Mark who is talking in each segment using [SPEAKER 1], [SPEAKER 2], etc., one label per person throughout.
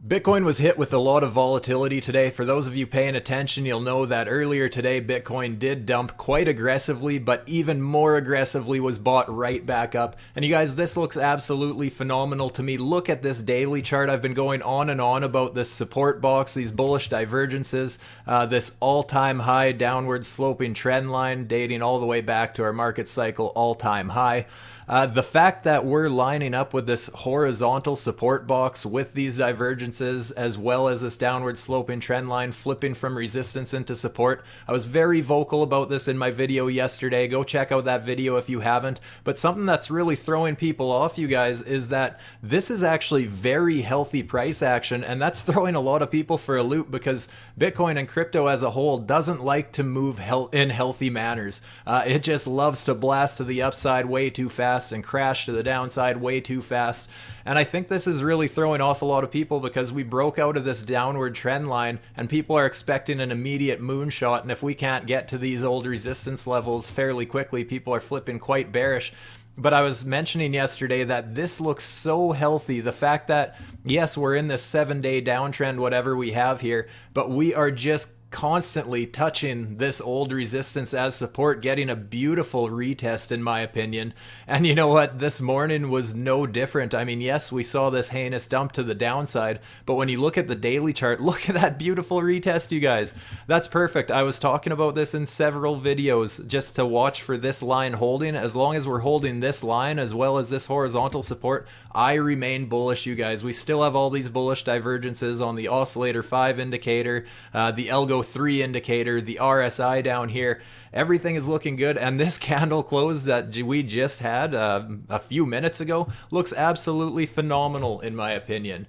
[SPEAKER 1] Bitcoin was hit with a lot of volatility today. For those of you paying attention, you'll know that earlier today, Bitcoin did dump quite aggressively, but even more aggressively was bought right back up. And you guys, this looks absolutely phenomenal to me. Look at this daily chart. I've been going on and on about this support box, these bullish divergences, this all-time high downward sloping trend line dating all the way back to our market cycle all-time high. The fact that we're lining up with this horizontal support box with these divergences, as well as this downward sloping trend line flipping from resistance into support. I was very vocal about this in my video yesterday. Go check out that video if you haven't. But something that's really throwing people off, you guys, is that this is actually very healthy price action, and that's throwing a lot of people for a loop because Bitcoin and crypto as a whole doesn't like to move in healthy manners. It just loves to blast to the upside way too fast and crash to the downside way too fast. And I think this is really throwing off a lot of people because we broke out of this downward trend line and people are expecting an immediate moonshot. And if we can't get to these old resistance levels fairly quickly, people are flipping quite bearish. But I was mentioning yesterday that this looks so healthy. The fact that, yes, we're in this 7-day downtrend, whatever we have here, but we are just constantly touching this old resistance as support, getting a beautiful retest in my opinion. And you know what? This morning was no different. I mean, yes, we saw this heinous dump to the downside, but when you look at the daily chart, look at that beautiful retest, you guys. That's perfect. I was talking about this in several videos just to watch for this line holding. As long as we're holding this line as well as this horizontal support, I remain bullish, you guys. We still have all these bullish divergences on the oscillator 5 indicator, the algo 3 indicator, the RSI down here. Everything is looking good, and this candle close that we just had a few minutes ago looks absolutely phenomenal in my opinion.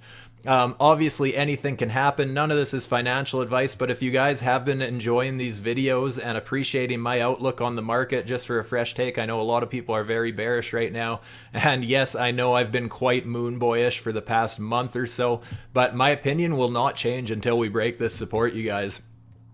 [SPEAKER 1] Obviously anything can happen. None of this is financial advice, but if you guys have been enjoying these videos and appreciating my outlook on the market, just for a fresh take, I know a lot of people are very bearish right now. And yes, I know I've been quite moon boyish for the past month or so, but my opinion will not change until we break this support, you guys.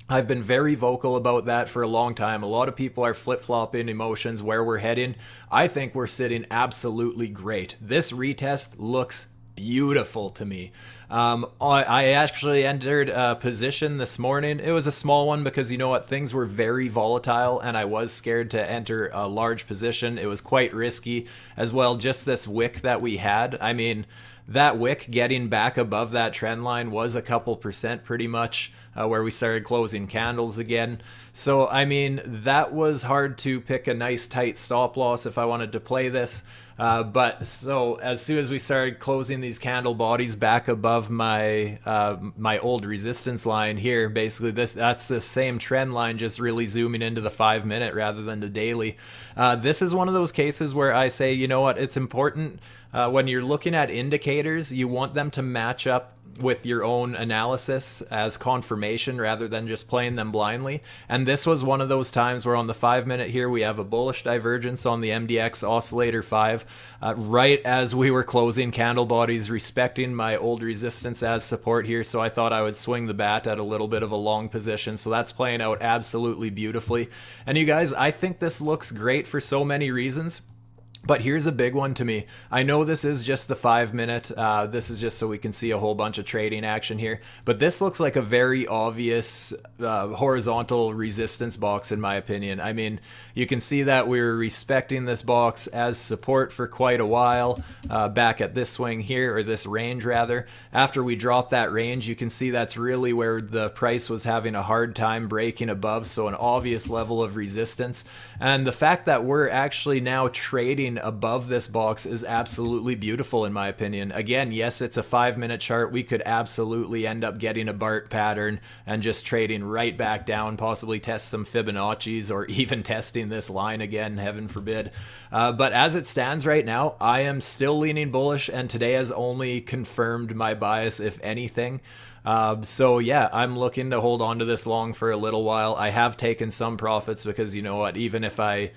[SPEAKER 1] I've been very vocal about that for a long time. A lot of people are flip-flopping emotions where we're heading. I think we're sitting absolutely great. This retest looks beautiful to me. I actually entered a position this morning. It was a small one because you know what, things were very volatile and I was scared to enter a large position. It was quite risky as well. Just this wick that we had, I mean, that wick getting back above that trend line was a couple percent pretty much where we started closing candles again. So I mean, that was hard to pick a nice tight stop loss if I wanted to play this. But so as soon as we started closing these candle bodies back above my my old resistance line here, basically that's the same trend line, just really zooming into the 5-minute rather than the daily. This is one of those cases where I say, you know what, it's important when you're looking at indicators, you want them to match up with your own analysis as confirmation rather than just playing them blindly. And this was one of those times where on the 5-minute here we have a bullish divergence on the MDX oscillator 5 right as we were closing candle bodies, respecting my old resistance as support here. So I thought I would swing the bat at a little bit of a long position. So that's playing out absolutely beautifully. And you guys, I think this looks great for so many reasons. But here's a big one to me. I know this is just the 5-minute. This is just so we can see a whole bunch of trading action here. But this looks like a very obvious horizontal resistance box in my opinion. I mean, you can see that we were respecting this box as support for quite a while back at this swing here, or this range rather. After we dropped that range, you can see that's really where the price was having a hard time breaking above. So an obvious level of resistance. And the fact that we're actually now trading above this box is absolutely beautiful in my opinion. Again, yes, it's a 5-minute chart. We could absolutely end up getting a BART pattern and just trading right back down, possibly test some Fibonacci's or even testing this line again, heaven forbid. But as it stands right now, I am still leaning bullish, and today has only confirmed my bias, if anything. So yeah, I'm looking to hold on to this long for a little while. I have taken some profits because you know what, even if I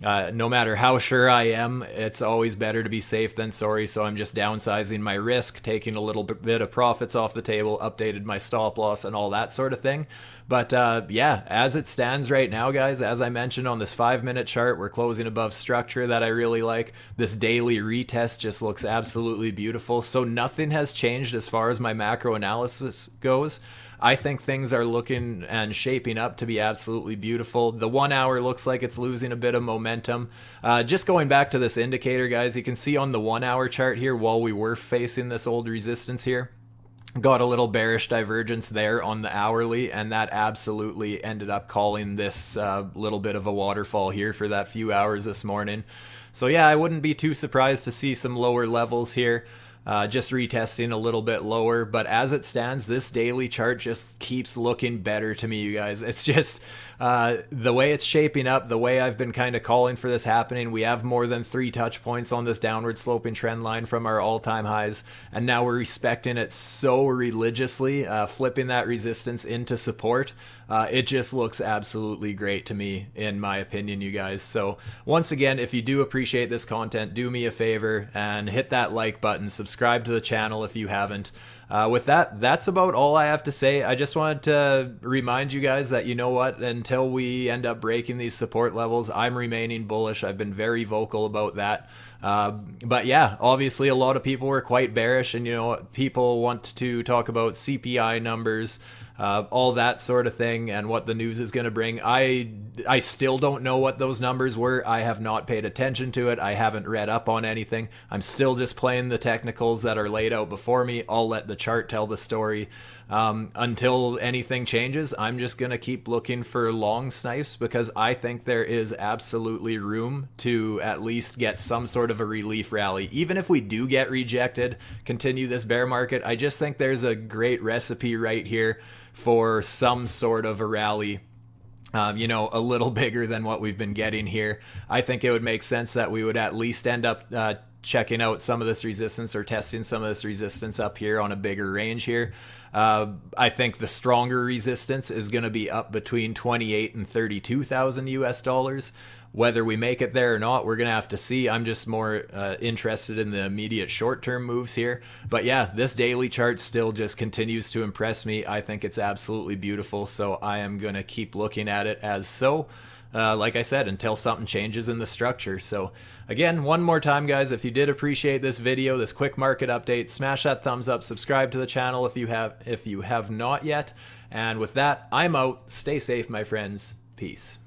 [SPEAKER 1] No matter how sure I am, it's always better to be safe than sorry. So I'm just downsizing my risk, taking a little bit of profits off the table, updated my stop loss, and all that sort of thing. But yeah, as it stands right now, guys, as I mentioned on this 5-minute chart, we're closing above structure that I really like. This daily retest just looks absolutely beautiful. So nothing has changed as far as my macro analysis goes. I think things are looking and shaping up to be absolutely beautiful. The 1 hour looks like it's losing a bit of momentum. Just going back to this indicator, guys, you can see on the 1 hour chart here, while we were facing this old resistance here, got a little bearish divergence there on the hourly, and that absolutely ended up calling this little bit of a waterfall here for that few hours this morning. So yeah, I wouldn't be too surprised to see some lower levels here. Just retesting a little bit lower, but as it stands, this daily chart just keeps looking better to me, you guys. It's just the way it's shaping up, the way I've been kind of calling for this happening. We have more than 3 touch points on this downward sloping trend line from our all-time highs, and now we're respecting it so religiously, flipping that resistance into support. It just looks absolutely great to me, in my opinion, you guys. So once again, if you do appreciate this content, do me a favor and hit that like button, subscribe to the channel if you haven't. With that, that's about all I have to say. I just wanted to remind you guys that, you know what, until we end up breaking these support levels, I'm remaining bullish. I've been very vocal about that. But yeah, obviously a lot of people were quite bearish, and you know, people want to talk about CPI numbers, all that sort of thing, and what the news is going to bring. I still don't know what those numbers were. I have not paid attention to it. I haven't read up on anything. I'm still just playing the technicals that are laid out before me. I'll let the chart tell the story. Until anything changes, I'm just going to keep looking for long snipes, because I think there is absolutely room to at least get some sort of a relief rally. Even if we do get rejected, continue this bear market, I just think there's a great recipe right here for some sort of a rally. You know, a little bigger than what we've been getting here. I think it would make sense that we would at least end up checking out some of this resistance, or testing some of this resistance up here on a bigger range here. I think the stronger resistance is going to be up between 28 and 32,000 US dollars. Whether we make it there or not, we're going to have to see. I'm just more interested in the immediate short-term moves here. But yeah, this daily chart still just continues to impress me. I think it's absolutely beautiful, so I am going to keep looking at it as so. Like I said, until something changes in the structure. So again, one more time, guys, if you did appreciate this video, this quick market update, smash that thumbs up, subscribe to the channel if you have not yet. And with that, I'm out. Stay safe, my friends. Peace.